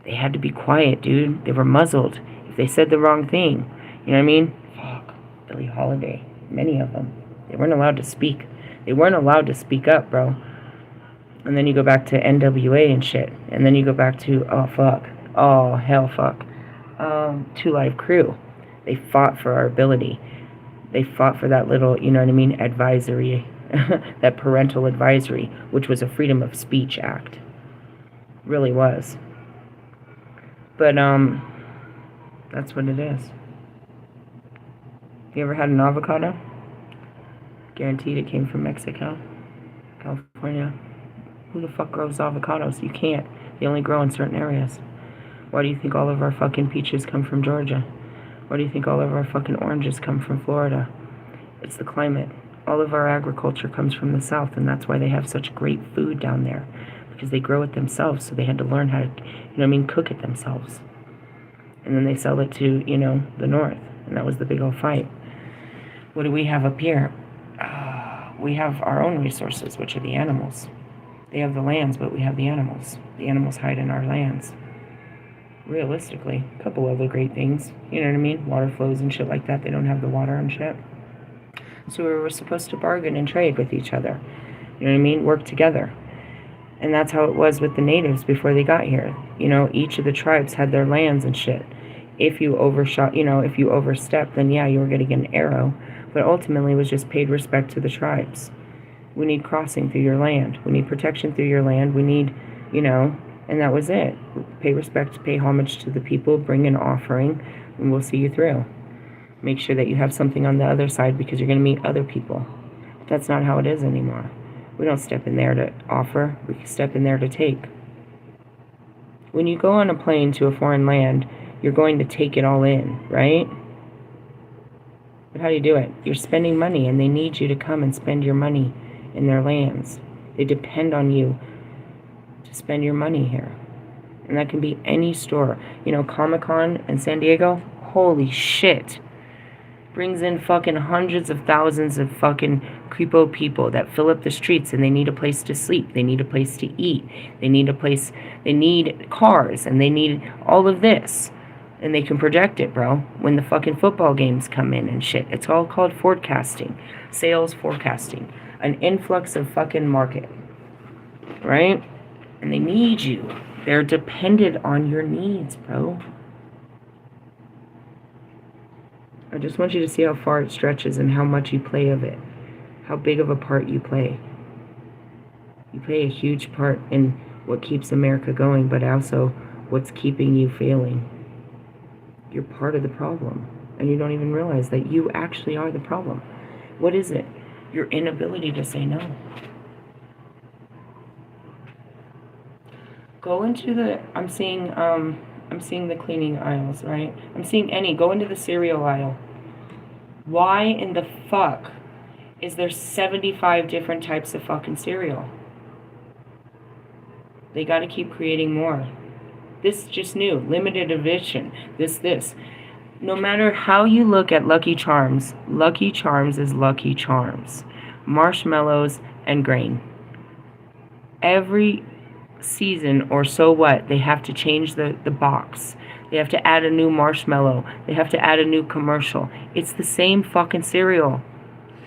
They had to be quiet, dude. They were muzzled. If they said the wrong thing, you know what I mean? Fuck. Billie Holiday. Many of them. They weren't allowed to speak. They weren't allowed to speak up, bro. And then you go back to NWA and shit. And then you go back to, oh, fuck. Oh, hell, fuck. 2 Live Crew. They fought for our ability. They fought for that little, you know what I mean, advisory, that parental advisory, which was a freedom of speech act. Really was. But, that's what it is. You ever had an avocado? Guaranteed it came from Mexico, California. Who the fuck grows avocados? You can't. They only grow in certain areas. Why do you think all of our fucking peaches come from Georgia? Why do you think all of our fucking oranges come from Florida? It's the climate. All of our agriculture comes from the south, and that's why they have such great food down there. Because they grow it themselves, so they had to learn how to, you know what I mean, cook it themselves. And then they sell it to, you know, the north. And that was the big old fight. What do we have up here? We have our own resources, which are the animals. They have the lands, but we have the animals. The animals hide in our lands. Realistically, a couple other great things. You know what I mean? Water flows and shit like that. They don't have the water and shit. So we were supposed to bargain and trade with each other. You know what I mean? Work together. And that's how it was with the natives before they got here. You know, each of the tribes had their lands and shit. If you overshot, you know, if you overstepped, then yeah, you were going to get an arrow. But ultimately, it was just paid respect to the tribes. We need crossing through your land. We need protection through your land. We need, you know, and that was it. Pay respect, pay homage to the people, bring an offering, and we'll see you through. Make sure that you have something on the other side because you're going to meet other people. But that's not how it is anymore. We don't step in there to offer. We step in there to take. When you go on a plane to a foreign land, you're going to take it all in, right? But how do you do it? You're spending money, and they need you to come and spend your money in their lands. They depend on you to spend your money here. And that can be any store. You know, Comic-Con in San Diego, holy shit. Brings in fucking hundreds of thousands of fucking creepo people that fill up the streets, and they need a place to sleep. They need a place to eat. They need a place, they need cars, and they need all of this. And they can project it, bro, when the fucking football games come in and shit. It's all called forecasting. Sales forecasting. An influx of fucking market. Right? And they need you. They're dependent on your needs, bro. I just want you to see how far it stretches and how much you play of it. How big of a part you play. You play a huge part in what keeps America going, but also what's keeping you failing. You're part of the problem, and you don't even realize that you actually are the problem. What is it? Your inability to say no. Go into the, I'm seeing the cleaning aisles, right? Go into the cereal aisle. Why in the fuck is there 75 different types of fucking cereal? They got to keep creating more. This just new, limited edition, this. No matter how you look at Lucky Charms is Lucky Charms. Marshmallows and grain. Every season or so what, they have to change the box. They have to add a new marshmallow. They have to add a new commercial. It's the same fucking cereal.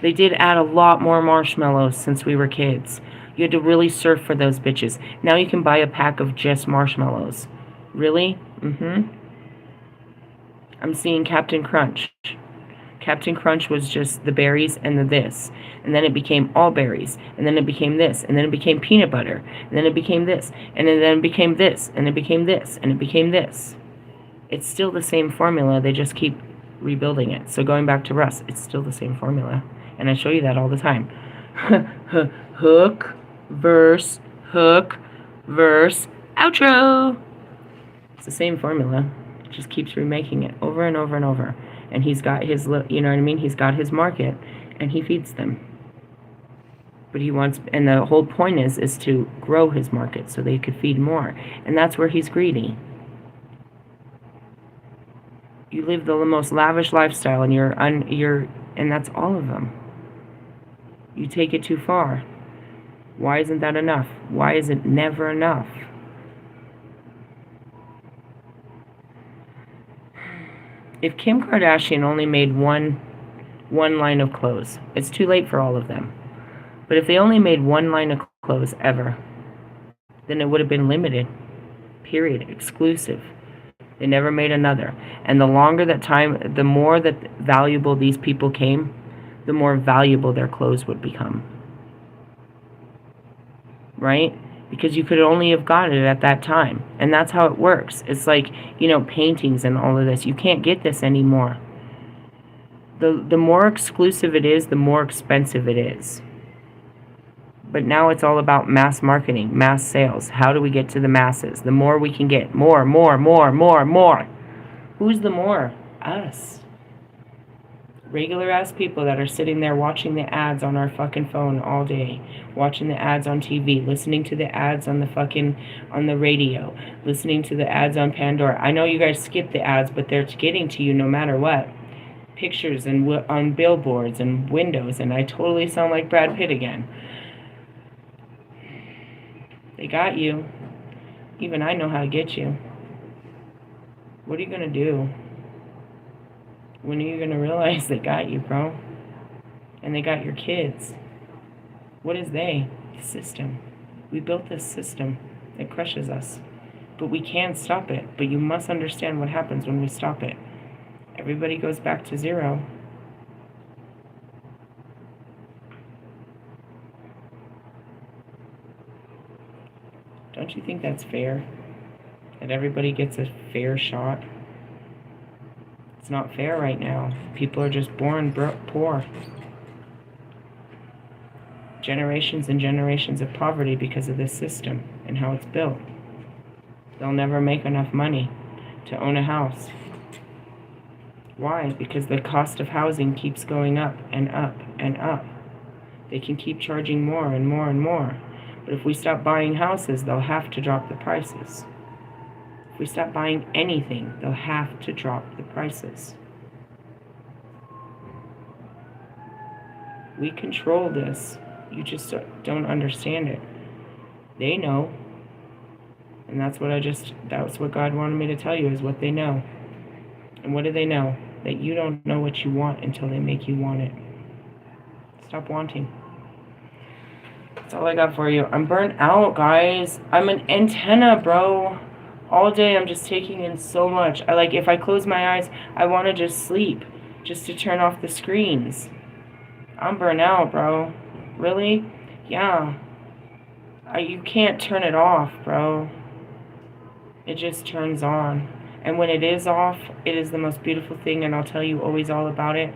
They did add a lot more marshmallows since we were kids. You had to really surf for those bitches. Now you can buy a pack of just marshmallows. Really? I'm seeing Captain Crunch. Captain Crunch was just the berries and the this. And then it became all berries. And then it became this. And then it became peanut butter. And then it became this. And then it became this. And it became this. And it became this. It's still the same formula. They just keep rebuilding it. So going back to Russ, it's still the same formula. And I show you that all the time. Hook, verse, outro. It's the same formula. It just keeps remaking it over and over and over. And he's got his, you know what I mean? He's got his market, and he feeds them. But he wants, and the whole point is to grow his market so they could feed more. And that's where he's greedy. You live the most lavish lifestyle, and and that's all of them. You take it too far. Why isn't that enough? Why is it never enough? If Kim Kardashian only made one line of clothes, it's too late for all of them. But if they only made one line of clothes ever, then it would have been limited. Period. Exclusive. They never made another. And the longer that time, the more that valuable these people came, the more valuable their clothes would become. Right? Because you could only have got it at that time. And that's how it works. It's like, paintings and all of this. You can't get this anymore. The more exclusive it is, the more expensive it is. But now it's all about mass marketing, mass sales. How do we get to the masses? The more we can get. More. Who's the more? Us. Regular ass people that are sitting there watching the ads on our fucking phone all day, watching the ads on TV, listening to the ads on the radio, listening to the ads on Pandora. I know you guys skip the ads, but they're getting to you no matter what. Pictures and on billboards and windows, and I totally sound like Brad Pitt again. They got you. Even I know how to get you. What are you gonna do? When are you going to realize they got you, bro? And they got your kids. What is they? The system. We built this system that crushes us. But we can stop it. But you must understand what happens when we stop it. Everybody goes back to zero. Don't you think that's fair? That everybody gets a fair shot? It's not fair right now. People are just born poor. Generations and generations of poverty because of this system and how it's built. They'll never make enough money to own a house. Why? Because the cost of housing keeps going up and up and up. They can keep charging more and more and more. But if we stop buying houses, they'll have to drop the prices. If we stop buying anything, they'll have to drop the prices. We control this. You just don't understand it. They know. And that's what God wanted me to tell you, is what they know. And what do they know? That you don't know what you want until they make you want it. Stop wanting. That's all I got for you. I'm burnt out, guys. I'm an antenna, bro. All day I'm just taking in so much. If I close my eyes, I want to just sleep. Just to turn off the screens. I'm burnt out, bro. Really? Yeah. You can't turn it off, bro. It just turns on. And when it is off, it is the most beautiful thing, and I'll tell you always all about it,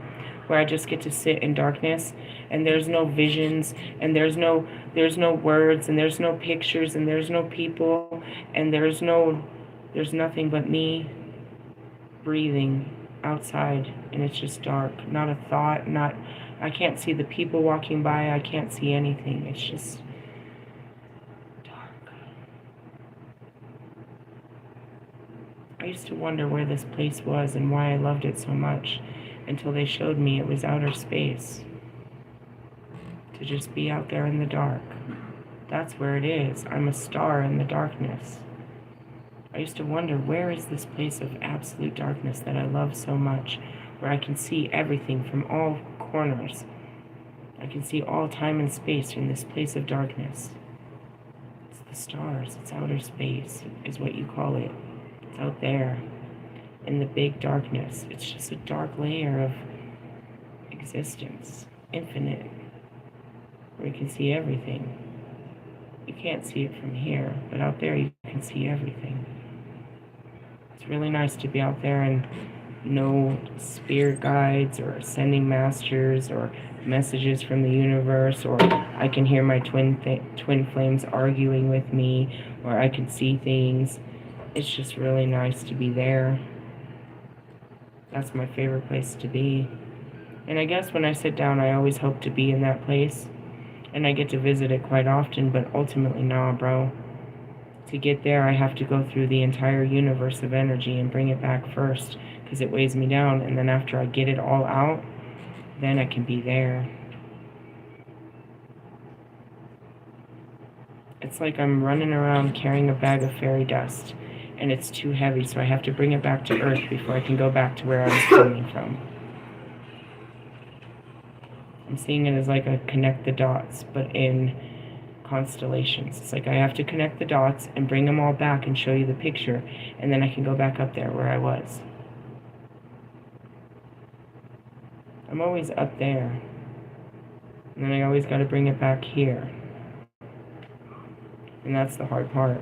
where I just get to sit in darkness, and there's no visions, and there's no words, and there's no pictures, and there's no people, and there's nothing but me breathing outside, and it's just dark. Not a thought, I can't see the people walking by, I can't see anything. It's just dark. I used to wonder where this place was and why I loved it so much, until they showed me it was outer space. To just be out there in the dark. That's where it is. I'm a star in the darkness. I used to wonder, where is this place of absolute darkness that I love so much, where I can see everything from all corners. I can see all time and space in this place of darkness. It's the stars. It's outer space, is what you call it. It's out there in the big darkness. It's just a dark layer of existence, infinite, where you can see everything. You can't see it from here, but out there you can see everything. It's really nice to be out there and no spirit guides or ascending masters or messages from the universe, or I can hear my twin flames arguing with me, or I can see things. It's just really nice to be there. That's my favorite place to be. And I guess when I sit down, I always hope to be in that place. And I get to visit it quite often, but ultimately, nah, bro. To get there, I have to go through the entire universe of energy and bring it back first, because it weighs me down. And then after I get it all out, then I can be there. It's like I'm running around carrying a bag of fairy dust, and it's too heavy, so I have to bring it back to Earth before I can go back to where I was coming from. I'm seeing it as like a connect the dots, but in constellations. It's like I have to connect the dots and bring them all back and show you the picture, and then I can go back up there where I was. I'm always up there, and then I always got to bring it back here. And that's the hard part.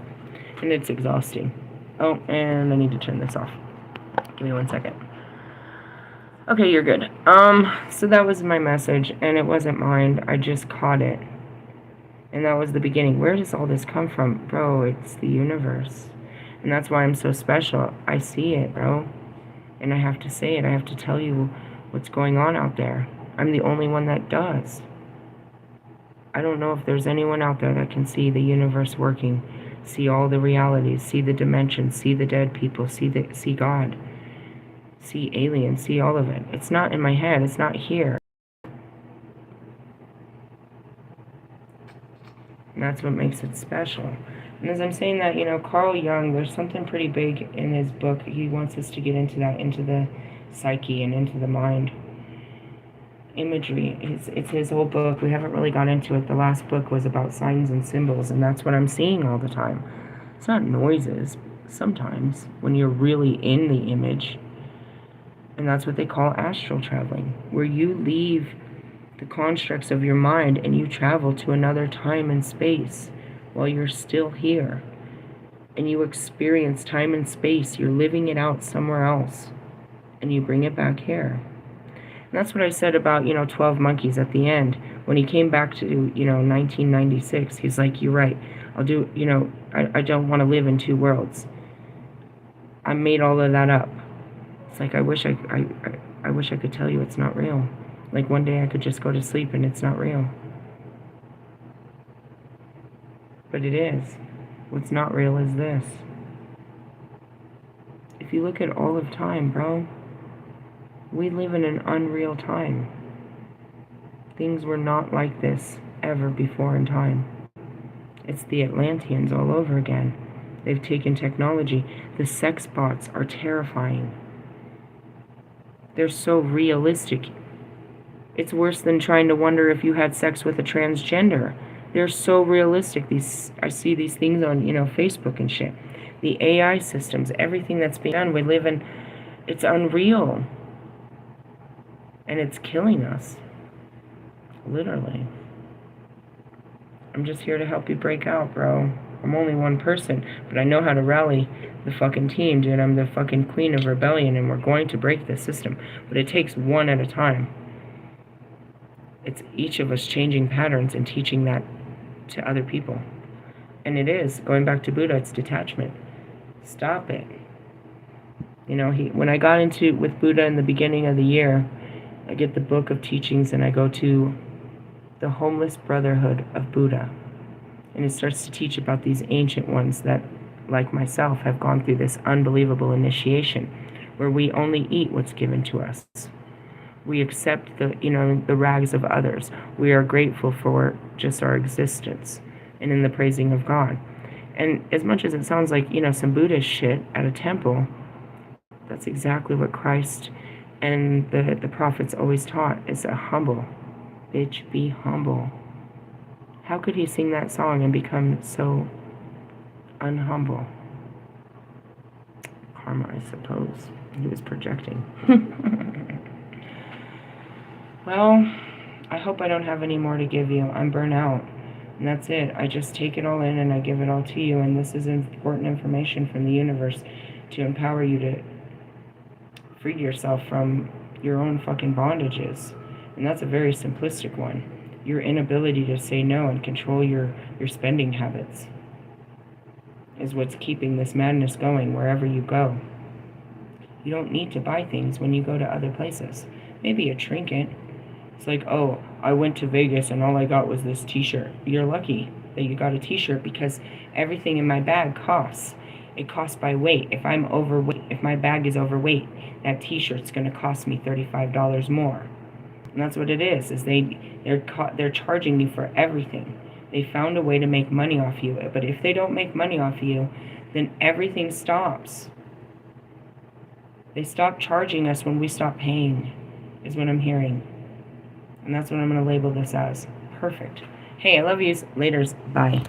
And it's exhausting. Oh, and I need to turn this off. Give me 1 second. Okay, you're good. So that was my message, and it wasn't mine. I just caught it. And that was the beginning. Where does all this come from? Bro, it's the universe. And that's why I'm so special. I see it, bro. And I have to say it. I have to tell you what's going on out there. I'm the only one that does. I don't know if there's anyone out there that can see the universe working, see all the realities, see the dimensions, see the dead people, see God, see aliens, see all of it. It's not in my head. It's not here. And that's what makes it special. And as I'm saying that, Carl Jung, there's something pretty big in his book. He wants us to get into that, into the psyche and into the mind. Imagery. It's his whole book. We haven't really got into it. The last book was about signs and symbols, and that's what I'm seeing all the time. It's not noises, sometimes, when you're really in the image. And that's what they call astral traveling, where you leave the constructs of your mind and you travel to another time and space while you're still here. And you experience time and space. You're living it out somewhere else. And you bring it back here. And that's what I said about, 12 Monkeys at the end. When he came back to, 1996, he's like, you're right. I'll do, I don't want to live in two worlds. I made all of that up. It's like, I wish I could tell you it's not real. Like one day I could just go to sleep and it's not real. But it is. What's not real is this. If you look at all of time, bro, we live in an unreal time. Things were not like this ever before in time. It's the Atlanteans all over again. They've taken technology. The sex bots are terrifying. They're so realistic. It's worse than trying to wonder if you had sex with a transgender. They're so realistic. I see these things on, Facebook and shit. The AI systems, everything that's being done, we live in, it's unreal. And it's killing us. Literally. I'm just here to help you break out, bro. I'm only one person, but I know how to rally the fucking team, dude. I'm the fucking queen of rebellion, and we're going to break this system. But it takes one at a time. It's each of us changing patterns and teaching that to other people. And it is, going back to Buddha, it's detachment. Stop it. When I got into with Buddha in the beginning of the year, I get the book of teachings and I go to the Homeless Brotherhood of Buddha. And it starts to teach about these ancient ones that, like myself, have gone through this unbelievable initiation where we only eat what's given to us. We accept the rags of others. We are grateful for just our existence and in the praising of God. And as much as it sounds like, some Buddhist shit at a temple, that's exactly what Christ and the prophets always taught, is a humble. Bitch, be humble. How could he sing that song and become so unhumble? Karma, I suppose. He was projecting. Well, I hope I don't have any more to give you. I'm burnt out. And that's it. I just take it all in and I give it all to you. And this is important information from the universe to empower you to free yourself from your own fucking bondages. And that's a very simplistic one. Your inability to say no and control your spending habits is what's keeping this madness going wherever you go. You don't need to buy things when you go to other places. Maybe a trinket. It's like, oh, I went to Vegas and all I got was this t-shirt. You're lucky that you got a t-shirt because everything in my bag costs. It costs by weight. If I'm overweight, if my bag is overweight, that t-shirt's going to cost me $35 more. And that's what it is they're charging me for everything. They found a way to make money off you. But if they don't make money off you, then everything stops. They stop charging us when we stop paying, is what I'm hearing. And that's what I'm going to label this as. Perfect. Hey, I love yous. Laters. Bye.